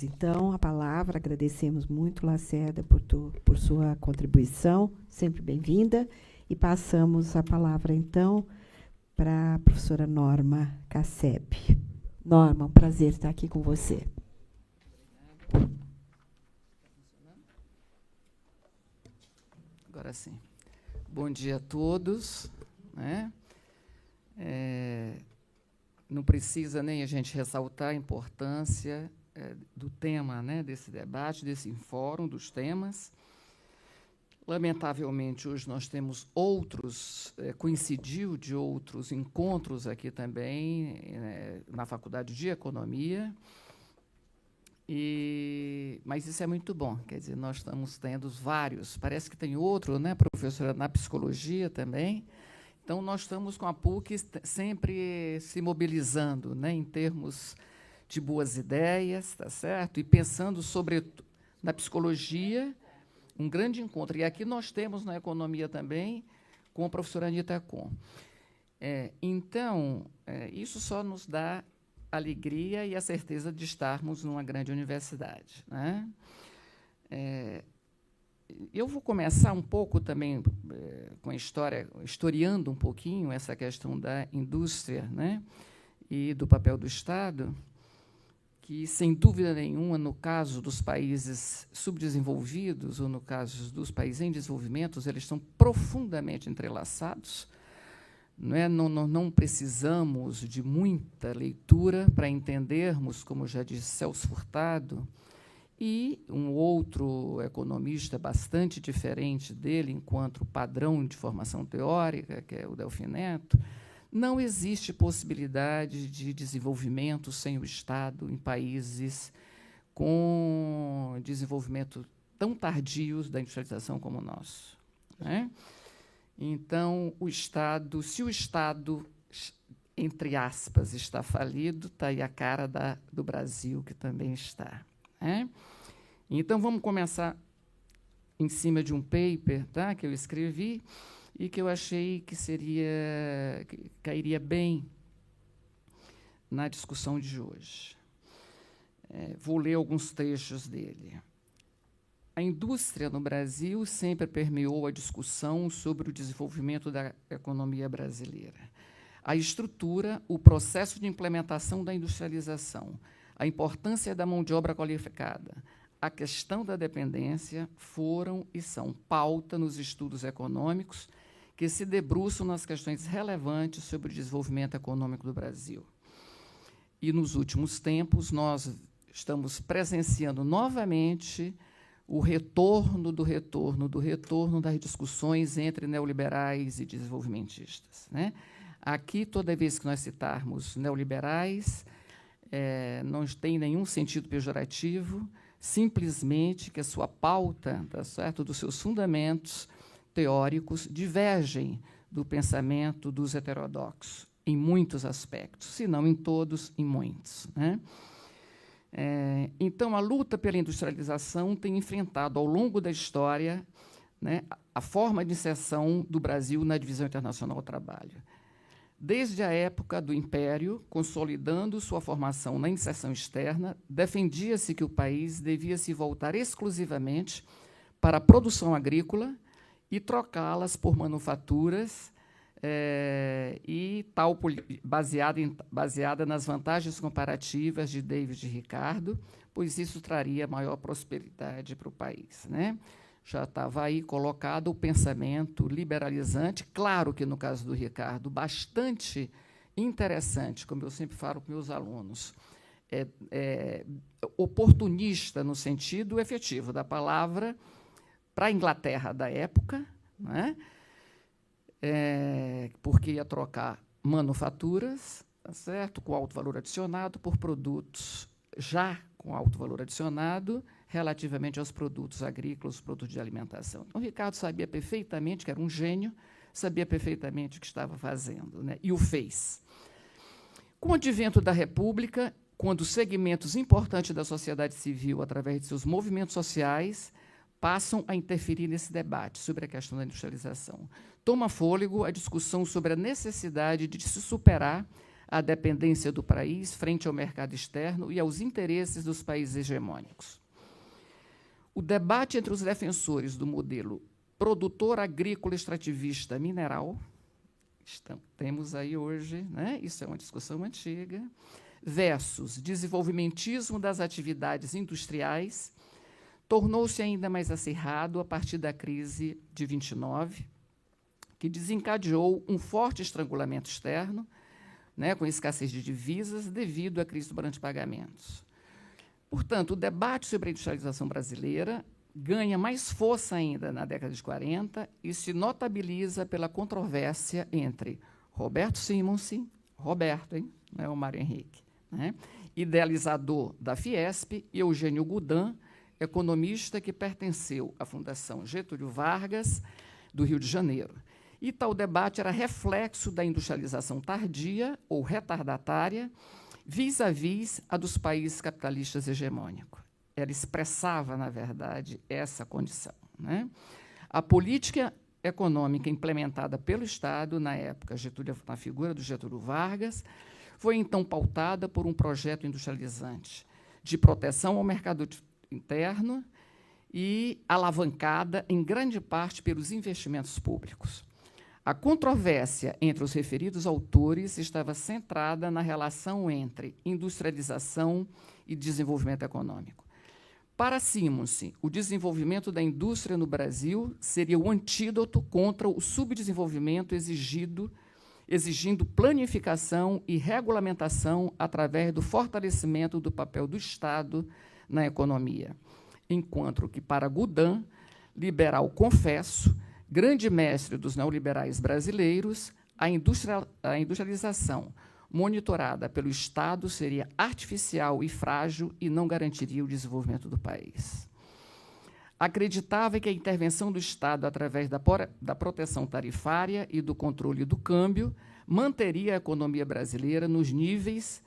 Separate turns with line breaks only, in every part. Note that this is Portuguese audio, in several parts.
Então, a palavra, agradecemos muito, Lacerda, por sua contribuição, sempre bem-vinda, e passamos a palavra, então, para a professora Norma Casseb. Norma, um prazer estar aqui com você.
Agora sim. Bom dia a todos. Né? Não precisa nem a gente ressaltar a importância do tema, né, desse debate, desse fórum, dos temas. Lamentavelmente, hoje nós temos outros, coincidiu de outros encontros aqui também, na Faculdade de Economia, mas isso é muito bom, quer dizer, nós estamos tendo vários, parece que tem outro, né, professora, na psicologia também. Então, nós estamos com a PUC sempre se mobilizando, né, em termos de boas ideias, tá certo? E pensando, sobretudo, na psicologia, um grande encontro. E aqui nós temos na economia também, com a professora Anita Con. Então, isso só nos dá alegria e a certeza de estarmos numa grande universidade. Né? Eu vou começar um pouco também com a história, historiando um pouquinho essa questão da indústria, né, e do papel do Estado, que, sem dúvida nenhuma, no caso dos países subdesenvolvidos ou no caso dos países em desenvolvimento, eles estão profundamente entrelaçados. Não precisamos de muita leitura para entendermos, como já disse Celso Furtado, e um outro economista bastante diferente dele, enquanto padrão de formação teórica, que é o Delfim Neto, não existe possibilidade de desenvolvimento sem o Estado em países com desenvolvimento tão tardios da industrialização como o nosso. Né? Então, o Estado, se o Estado, entre aspas, está falido, está aí a cara do Brasil, que também está. Né? Então, vamos começar em cima de um paper, tá, que eu escrevi e que eu achei que cairia bem na discussão de hoje. Vou ler alguns trechos dele. A indústria no Brasil sempre permeou a discussão sobre o desenvolvimento da economia brasileira. A estrutura, o processo de implementação da industrialização, a importância da mão de obra qualificada, a questão da dependência foram e são pauta nos estudos econômicos que se debruçam nas questões relevantes sobre o desenvolvimento econômico do Brasil. E, nos últimos tempos, nós estamos presenciando novamente o retorno das discussões entre neoliberais e desenvolvimentistas. Né? Aqui, toda vez que nós citarmos neoliberais, não tem nenhum sentido pejorativo, simplesmente que a sua pauta, tá certo, dos seus fundamentos teóricos divergem do pensamento dos heterodoxos, em muitos aspectos, se não em todos, em muitos. Né? Então, a luta pela industrialização tem enfrentado, ao longo da história, né, a forma de inserção do Brasil na divisão internacional do trabalho. Desde a época do Império, consolidando sua formação na inserção externa, defendia-se que o país devia se voltar exclusivamente para a produção agrícola e trocá-las por manufaturas baseada nas vantagens comparativas de David Ricardo, pois isso traria maior prosperidade para o país. Né? Já estava aí colocado o pensamento liberalizante, claro que, no caso do Ricardo, bastante interessante, como eu sempre falo com meus alunos, oportunista no sentido efetivo da palavra, para a Inglaterra da época, né? Porque ia trocar manufaturas, tá certo, com alto valor adicionado, por produtos já com alto valor adicionado, relativamente aos produtos agrícolas, produtos de alimentação. Então, o Ricardo sabia perfeitamente que era um gênio, sabia perfeitamente o que estava fazendo, né? E o fez. Com o advento da República, quando segmentos importantes da sociedade civil, através de seus movimentos sociais, passam a interferir nesse debate sobre a questão da industrialização. Toma fôlego a discussão sobre a necessidade de se superar à dependência do país frente ao mercado externo e aos interesses dos países hegemônicos. O debate entre os defensores do modelo produtor agrícola extrativista mineral, temos aí hoje, né, isso é uma discussão antiga, versus desenvolvimentismo das atividades industriais, tornou-se ainda mais acirrado a partir da crise de 29, que desencadeou um forte estrangulamento externo, né, com escassez de divisas, devido à crise do balanço de pagamentos. Portanto, o debate sobre a industrialização brasileira ganha mais força ainda na década de 40 e se notabiliza pela controvérsia entre Roberto Simonsen, Roberto, hein, não é o Mário Henrique, né, idealizador da Fiesp, e Eugênio Goudin, economista que pertenceu à Fundação Getúlio Vargas, do Rio de Janeiro. E tal debate era reflexo da industrialização tardia ou retardatária, vis-à-vis a dos países capitalistas hegemônicos. Ela expressava, na verdade, essa condição, né? A política econômica implementada pelo Estado, na época, na figura do Getúlio Vargas, foi, então, pautada por um projeto industrializante de proteção ao mercado interno e alavancada, em grande parte, pelos investimentos públicos. A controvérsia entre os referidos autores estava centrada na relação entre industrialização e desenvolvimento econômico. Para Simonsen, o desenvolvimento da indústria no Brasil seria o antídoto contra o subdesenvolvimento exigindo planificação e regulamentação através do fortalecimento do papel do Estado na economia, enquanto que, para Goudin, liberal confesso, grande mestre dos neoliberais brasileiros, a industrialização monitorada pelo Estado seria artificial e frágil e não garantiria o desenvolvimento do país. Acreditava que a intervenção do Estado através da proteção tarifária e do controle do câmbio manteria a economia brasileira nos níveis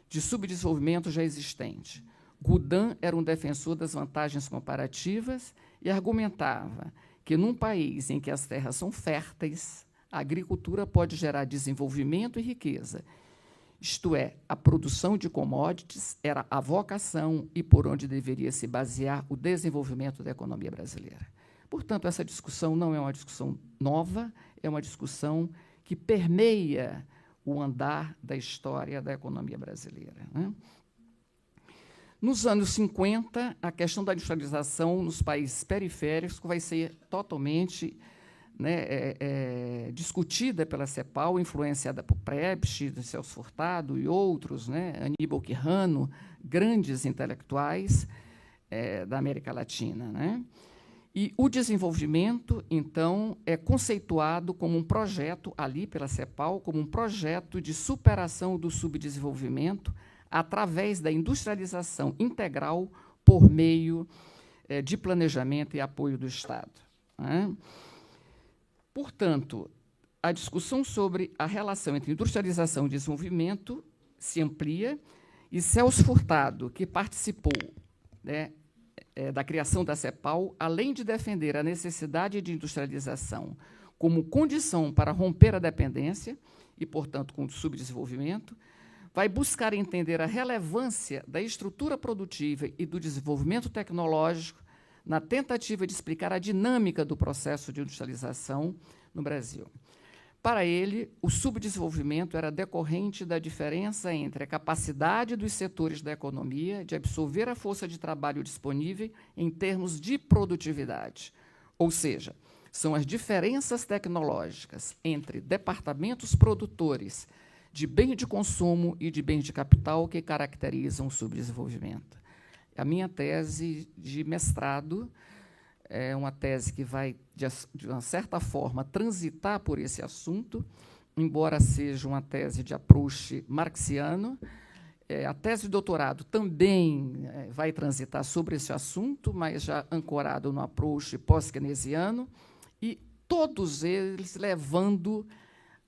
de subdesenvolvimento já existente. Goudin era um defensor das vantagens comparativas e argumentava que, num país em que as terras são férteis, a agricultura pode gerar desenvolvimento e riqueza. Isto é, a produção de commodities era a vocação e por onde deveria se basear o desenvolvimento da economia brasileira. Portanto, essa discussão não é uma discussão nova, é uma discussão que permeia o andar da história da economia brasileira, né? Nos anos 50, a questão da industrialização nos países periféricos vai ser totalmente, né, discutida pela CEPAL, influenciada por Prebisch, Celso Furtado e outros, né, Aníbal Quirrano, grandes intelectuais da América Latina, né? E o desenvolvimento, então, é conceituado como um projeto, ali pela CEPAL, como um projeto de superação do subdesenvolvimento através da industrialização integral por meio de planejamento e apoio do Estado, né? Portanto, a discussão sobre a relação entre industrialização e desenvolvimento se amplia, e Celso Furtado, que participou, né, da criação da CEPAL, além de defender a necessidade de industrialização como condição para romper a dependência e, portanto, com o subdesenvolvimento, vai buscar entender a relevância da estrutura produtiva e do desenvolvimento tecnológico na tentativa de explicar a dinâmica do processo de industrialização no Brasil. Para ele, o subdesenvolvimento era decorrente da diferença entre a capacidade dos setores da economia de absorver a força de trabalho disponível em termos de produtividade, ou seja, são as diferenças tecnológicas entre departamentos produtores de bens de consumo e de bens de capital que caracterizam o subdesenvolvimento. A minha tese de mestrado é uma tese que vai, de uma certa forma, transitar por esse assunto, embora seja uma tese de approach marxiano. A tese de doutorado também vai transitar sobre esse assunto, mas já ancorado no approach pós-keynesiano, e todos eles levando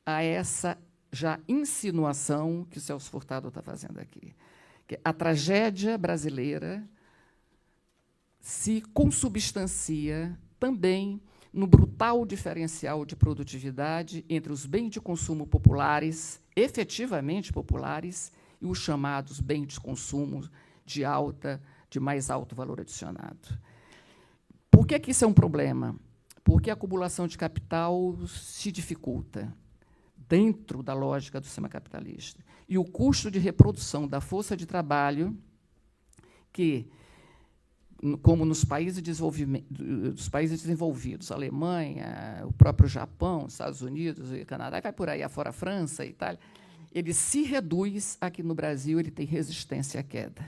a essa já insinuação que o Celso Furtado está fazendo aqui, que a tragédia brasileira se consubstancia também no brutal diferencial de produtividade entre os bens de consumo populares, efetivamente populares, e os chamados bens de consumo de mais alto valor adicionado. Por que isso é um problema? Porque a acumulação de capital se dificulta dentro da lógica do sistema capitalista. E o custo de reprodução da força de trabalho, que, como nos países desenvolvidos, Alemanha, o próprio Japão, Estados Unidos e Canadá, vai por aí afora, França, Itália, ele se reduz. Aqui no Brasil, ele tem resistência à queda.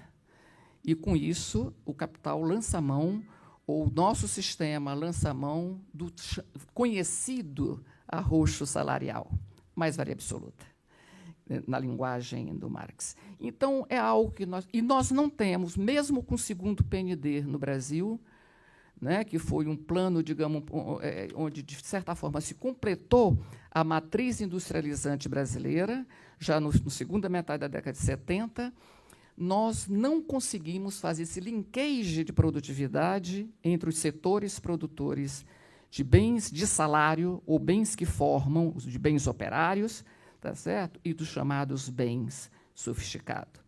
E, com isso, o capital lança a mão, ou o nosso sistema lança a mão do conhecido arroxo salarial, mais-valia absoluta, na linguagem do Marx. Então, é algo que nós não temos, mesmo com o segundo PND no Brasil, né, que foi um plano, digamos, onde, de certa forma, se completou a matriz industrializante brasileira, já na segunda metade da década de 70, nós não conseguimos fazer esse linkage de produtividade entre os setores produtores de bens de salário, ou bens que formam, de bens operários, tá certo? E dos chamados bens sofisticados.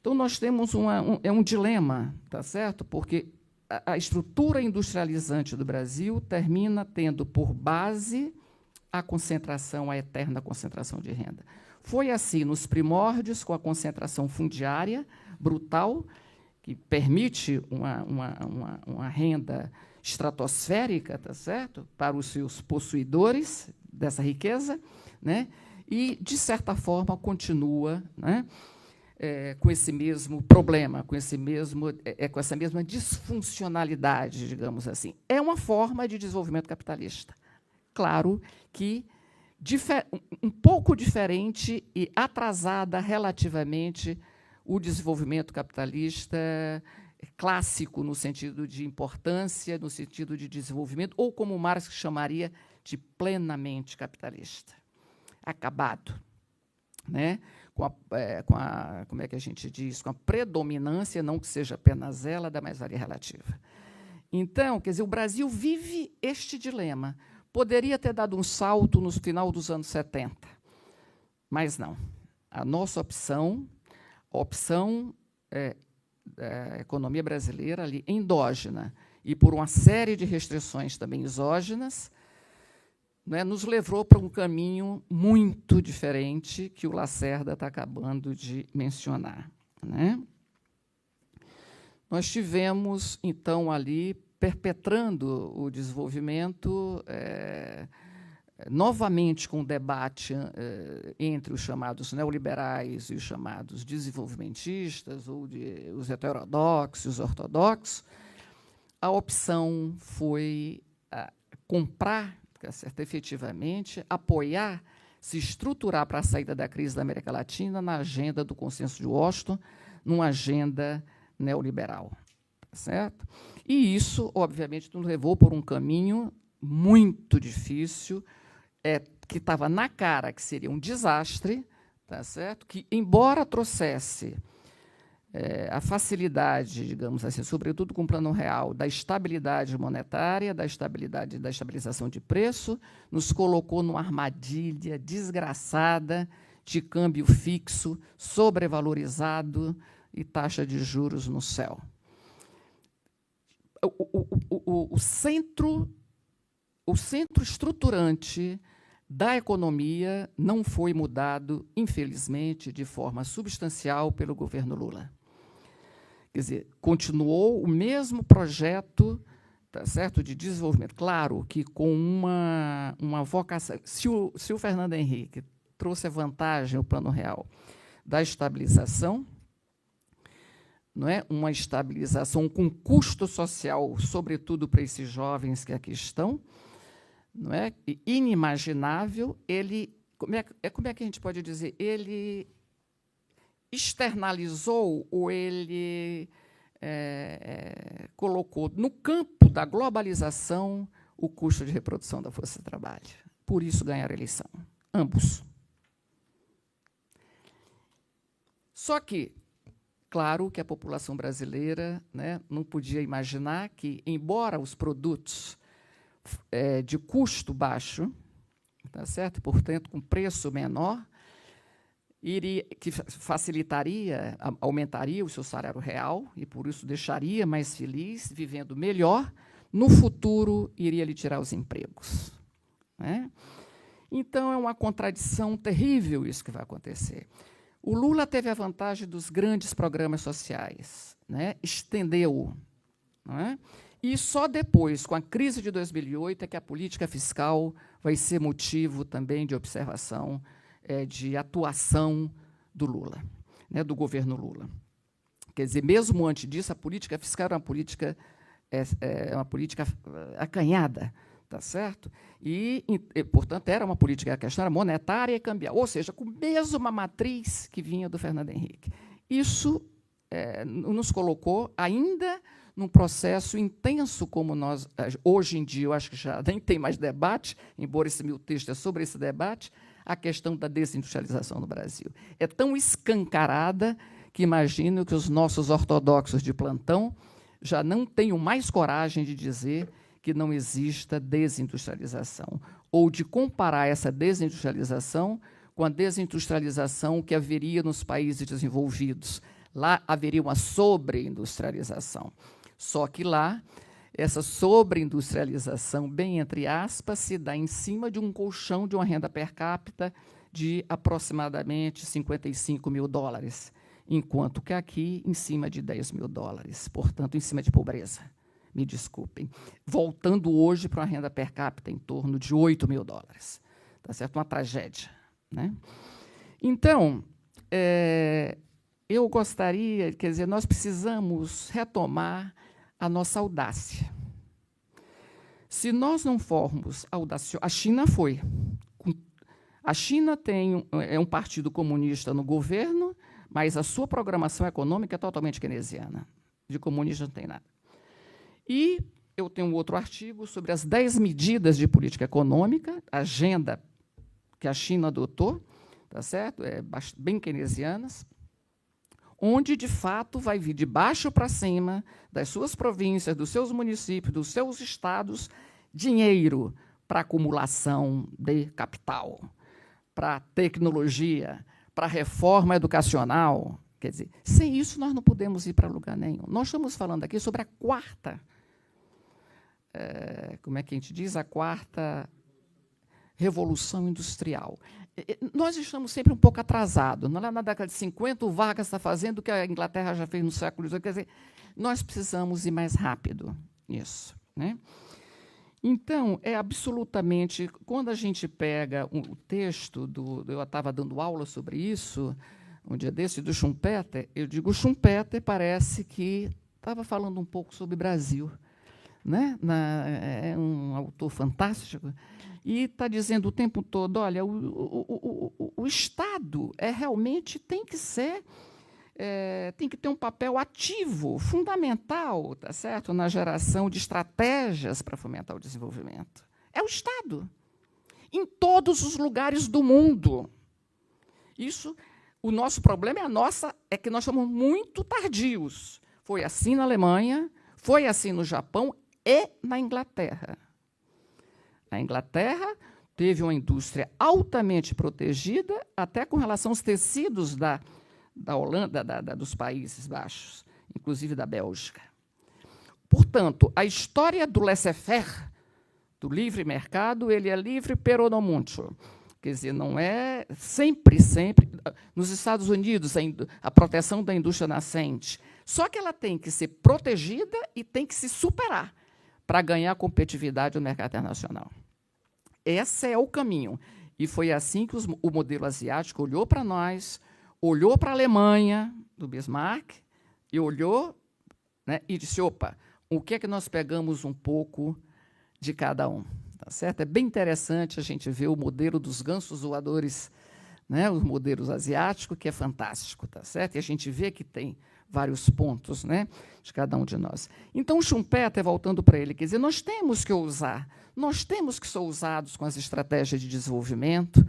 Então, nós temos um dilema, tá certo? Porque a estrutura industrializante do Brasil termina tendo por base a concentração, a eterna concentração de renda. Foi assim nos primórdios, com a concentração fundiária brutal, que permite uma renda estratosférica, tá certo? Para os seus possuidores dessa riqueza, né? E, de certa forma, continua, né, com esse mesmo problema, com essa mesma disfuncionalidade, digamos assim. É uma forma de desenvolvimento capitalista. Claro que um pouco diferente e atrasada relativamente o desenvolvimento capitalista clássico, no sentido de importância, no sentido de desenvolvimento, ou como Marx chamaria de plenamente capitalista, acabado, né? Como é que a gente diz? Com a predominância, não que seja apenas ela, da mais-valia relativa. Então, quer dizer, o Brasil vive este dilema. Poderia ter dado um salto no final dos anos 70, mas não. A nossa opção, a opção da economia brasileira ali, endógena, e por uma série de restrições também exógenas, né, nos levou para um caminho muito diferente que o Lacerda está acabando de mencionar, né? Nós tivemos, então, ali, perpetrando o desenvolvimento, novamente com o debate entre os chamados neoliberais e os chamados desenvolvimentistas, ou os heterodoxos e os ortodoxos. A opção foi comprar, efetivamente, apoiar, se estruturar para a saída da crise da América Latina na agenda do consenso de Washington, numa agenda neoliberal. Certo? E isso, obviamente, nos levou por um caminho muito difícil, que estava na cara que seria um desastre, tá certo? Que, embora trouxesse a facilidade, digamos assim, sobretudo com o Plano Real, da estabilidade monetária, da estabilização de preço, nos colocou numa armadilha desgraçada de câmbio fixo, sobrevalorizado e taxa de juros no céu. O centro estruturante da economia não foi mudado, infelizmente, de forma substancial pelo governo Lula. Quer dizer, continuou o mesmo projeto, tá certo, de desenvolvimento. Claro que com uma vocação. Se o Fernando Henrique trouxe a vantagem, o Plano Real, da estabilização, não é? Uma estabilização com custo social, sobretudo para esses jovens que aqui estão, não é? Inimaginável. Ele, como é que a gente pode dizer? Ele externalizou, ou ele colocou no campo da globalização o custo de reprodução da força de trabalho. Por isso ganharam a eleição, ambos. Só que, claro que a população brasileira, né, não podia imaginar que, embora os produtos de custo baixo, tá certo? Portanto, com preço menor, que facilitaria, aumentaria o seu salário real e, por isso, deixaria mais feliz, vivendo melhor. No futuro, iria lhe tirar os empregos, né? Então, é uma contradição terrível isso que vai acontecer. O Lula teve a vantagem dos grandes programas sociais, né? Estendeu, né? E só depois, com a crise de 2008, é que a política fiscal vai ser motivo também de observação, de atuação do Lula, né, do governo Lula. Quer dizer, mesmo antes disso, a política fiscal era uma política, acanhada, tá certo? E, portanto, era uma política, a questão era monetária e cambial, ou seja, com a mesma matriz que vinha do Fernando Henrique. Isso nos colocou ainda num processo intenso como nós, hoje em dia, eu acho que já nem tem mais debate, embora esse meu texto é sobre esse debate, a questão da desindustrialização no Brasil. É tão escancarada que imagino que os nossos ortodoxos de plantão já não tenham mais coragem de dizer que não exista desindustrialização, ou de comparar essa desindustrialização com a desindustrialização que haveria nos países desenvolvidos. Lá haveria uma sobreindustrialização. Só que lá, essa sobreindustrialização, bem entre aspas, se dá em cima de um colchão de uma renda per capita de aproximadamente $55.000, enquanto que aqui, em cima de $10.000, portanto, em cima de pobreza. Me desculpem. Voltando hoje para uma renda per capita em torno de $8.000. Tá certo? Uma tragédia, né? Então, eu gostaria, quer dizer, nós precisamos retomar a nossa audácia. Se nós não formos audaciosos, a China foi. A China é um partido comunista no governo, mas a sua programação econômica é totalmente keynesiana. De comunista não tem nada. E eu tenho um outro artigo sobre as 10 medidas de política econômica, a agenda que a China adotou, tá certo? Bem keynesianas, onde, de fato, vai vir de baixo para cima, das suas províncias, dos seus municípios, dos seus estados, dinheiro para acumulação de capital, para tecnologia, para reforma educacional. Quer dizer, sem isso nós não podemos ir para lugar nenhum. Nós estamos falando aqui sobre a quarta, como é que a gente diz? A quarta revolução industrial. Nós estamos sempre um pouco atrasados. Não é na década de 50, o Vargas está fazendo o que a Inglaterra já fez no século XVIII. Quer dizer, nós precisamos ir mais rápido nisso, né? Então, é absolutamente... Quando a gente pega o texto, eu estava dando aula sobre isso, um dia desse, do Schumpeter, eu digo, o Schumpeter parece que estava falando um pouco sobre Brasil, né? É um autor fantástico, e está dizendo o tempo todo, olha, o Estado realmente tem que ser, tem que ter um papel ativo, fundamental, tá certo? Na geração de estratégias para fomentar o desenvolvimento. É o Estado, em todos os lugares do mundo. Isso, o nosso problema é que nós somos muito tardios. Foi assim na Alemanha, foi assim no Japão e na Inglaterra. A Inglaterra teve uma indústria altamente protegida, até com relação aos tecidos da Holanda, dos Países Baixos, inclusive da Bélgica. Portanto, a história do laissez-faire, do livre mercado, ele é livre pero non mucho. Quer dizer, não é sempre. Nos Estados Unidos, a proteção da indústria nascente, só que ela tem que ser protegida e tem que se superar para ganhar competitividade no mercado internacional. Esse é o caminho. E foi assim que o modelo asiático olhou para nós, olhou para a Alemanha, do Bismarck, e olhou, né, e disse, opa, o que é que nós pegamos um pouco de cada um? Tá certo? É bem interessante a gente ver o modelo dos gansos voadores, né, os modelos asiáticos, que é fantástico, tá certo? E a gente vê que tem vários pontos, né, de cada um de nós. Então, o Schumpeter, voltando para ele, quer dizer, nós temos que ousar, nós temos que ser ousados com as estratégias de desenvolvimento,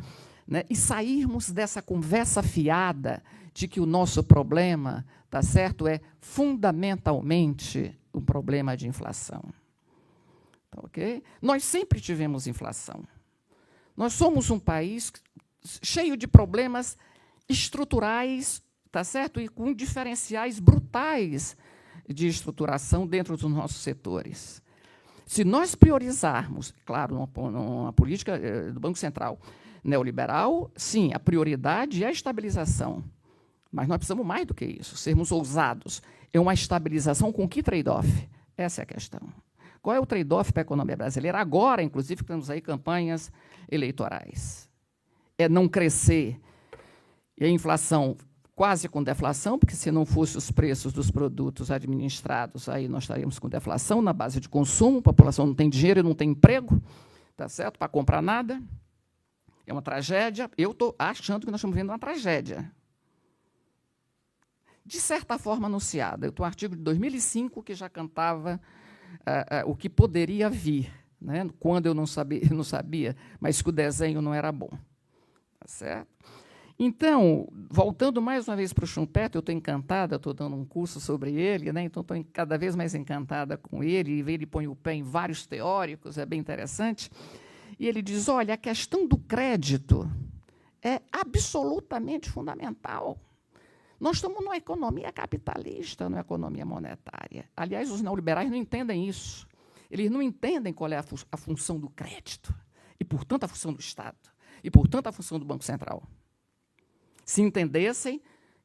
né, e sairmos dessa conversa fiada de que o nosso problema, tá certo, é fundamentalmente um problema de inflação. Tá, ok? Nós sempre tivemos inflação. Nós somos um país cheio de problemas estruturais, tá certo? E com diferenciais brutais de estruturação dentro dos nossos setores. Se nós priorizarmos, claro, numa política do Banco Central neoliberal, sim, a prioridade é a estabilização. Mas nós precisamos mais do que isso, sermos ousados. É uma estabilização com que trade-off? Essa é a questão. Qual é o trade-off para a economia brasileira? Agora, inclusive, temos aí campanhas eleitorais. É não crescer. E a inflação quase com deflação, porque se não fossem os preços dos produtos administrados, aí nós estaríamos com deflação na base de consumo, a população não tem dinheiro e não tem emprego, tá certo? Para comprar nada. É uma tragédia. Eu estou achando que nós estamos vendo uma tragédia. De certa forma anunciada. Eu tenho um artigo de 2005 que já cantava o que poderia vir, né? Quando eu não sabia, mas que o desenho não era bom. Tá certo? Então, voltando mais uma vez para o Schumpeter, eu estou encantada, estou dando um curso sobre ele, né? Então estou cada vez mais encantada com ele, e ele põe o pé em vários teóricos, é bem interessante. E ele diz, olha, a questão do crédito é absolutamente fundamental. Nós estamos numa economia capitalista, numa economia monetária. Aliás, os neoliberais não entendem isso. Eles não entendem qual é a função do crédito, e, portanto, a função do Estado, e, portanto, a função do Banco Central. Se entendessem,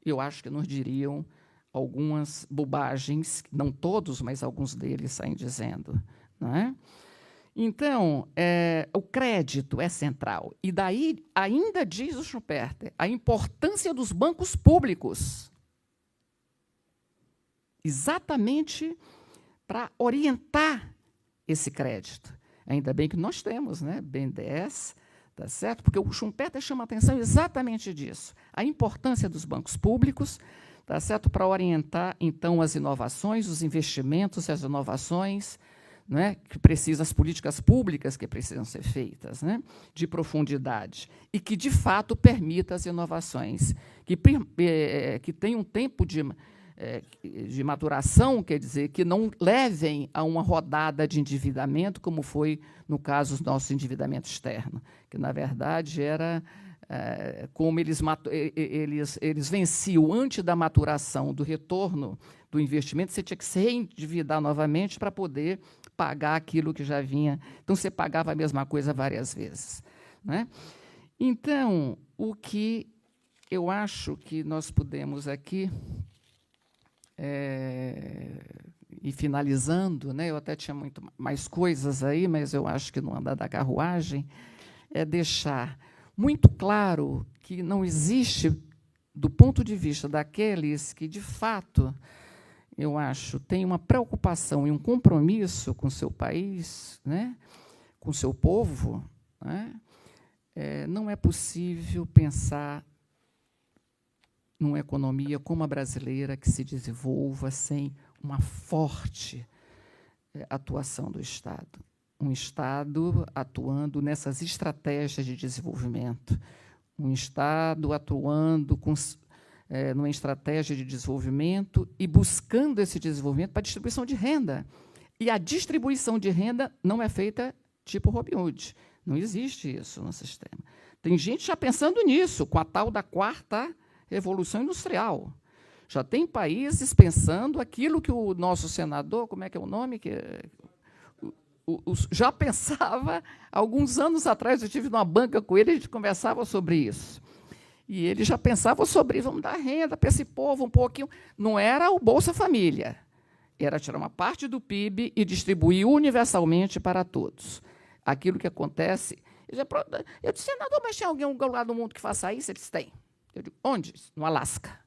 eu acho que nos diriam algumas bobagens, não todos, mas alguns deles saem dizendo. Não é? Então, o crédito é central. E daí, ainda diz o Schumpeter, a importância dos bancos públicos. Exatamente para orientar esse crédito. Ainda bem que nós temos, né, BNDES, tá certo? Porque o Schumpeter chama a atenção exatamente disso. A importância dos bancos públicos, tá certo? Para orientar, então, as inovações, os investimentos, as inovações, né, que precisam, as políticas públicas que precisam ser feitas, né, de profundidade, e que, de fato, permita as inovações, que tenham um tempo de maturação, quer dizer, que não levem a uma rodada de endividamento, como foi no caso do nosso endividamento externo, que, na verdade, era como eles venciam antes da maturação do retorno do investimento, você tinha que se reendividar novamente para poder pagar aquilo que já vinha. Então, você pagava a mesma coisa várias vezes, né? Então, o que eu acho que nós podemos aqui, e finalizando, né, eu até tinha muito mais coisas aí, mas eu acho que no andar da carruagem, é deixar muito claro que não existe, do ponto de vista daqueles que, de fato, eu acho, têm uma preocupação e um compromisso com o seu país, né, com o seu povo, né, não é possível pensar numa economia como a brasileira que se desenvolva sem uma forte atuação do Estado. Um Estado atuando nessas estratégias de desenvolvimento, um Estado atuando numa estratégia de desenvolvimento e buscando esse desenvolvimento para a distribuição de renda. E a distribuição de renda não é feita tipo Robin Hood. Não existe isso no sistema. Tem gente já pensando nisso, com a tal da quarta Revolução Industrial. Já tem países pensando aquilo que o nosso senador, como é que é o nome? Já pensava, alguns anos atrás, eu estive numa banca com ele, a gente conversava sobre isso. E ele já pensava sobre isso, vamos dar renda para esse povo um pouquinho. Não era o Bolsa Família, era tirar uma parte do PIB e distribuir universalmente para todos. Aquilo que acontece... Eu disse, senador, mas tem alguém em algum lugar do mundo que faça isso? Ele disse, tem. Eu digo, onde? No Alasca.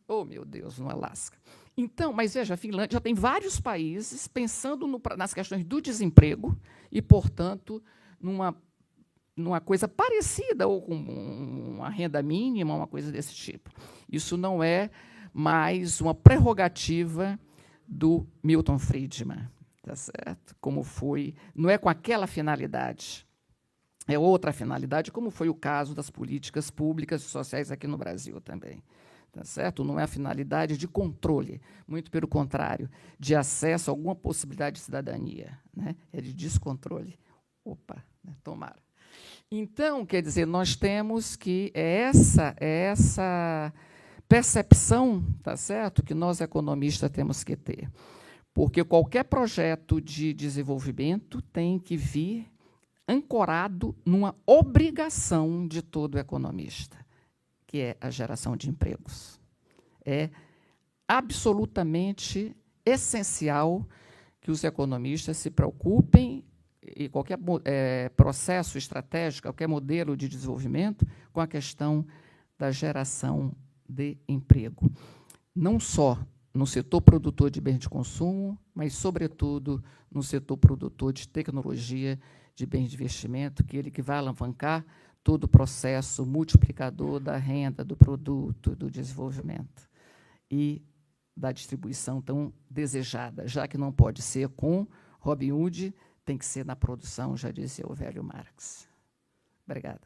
Oh, meu Deus, no Alasca. Então, mas veja, a Finlândia já tem vários países pensando nas questões do desemprego e, portanto, numa coisa parecida, ou com uma renda mínima, uma coisa desse tipo. Isso não é mais uma prerrogativa do Milton Friedman, tá certo? Como foi, não é com aquela finalidade, é outra finalidade, como foi o caso das políticas públicas e sociais aqui no Brasil também. tá certo? Não é a finalidade de controle, muito pelo contrário, de acesso a alguma possibilidade de cidadania, né? É de descontrole. Opa, né? Tomara. Então, quer dizer, nós temos que essa percepção, tá certo, que nós economistas temos que ter, porque qualquer projeto de desenvolvimento tem que vir ancorado numa obrigação de todo economista, que é a geração de empregos. É absolutamente essencial que os economistas se preocupem, e qualquer processo estratégico, qualquer modelo de desenvolvimento, com a questão da geração de emprego. Não só no setor produtor de bens de consumo, mas, sobretudo, no setor produtor de tecnologia, de bens de investimento, que ele que vai alavancar todo o processo multiplicador da renda, do produto, do desenvolvimento e da distribuição tão desejada, já que não pode ser com Robin Hood, tem que ser na produção, já dizia o velho Marx. Obrigada.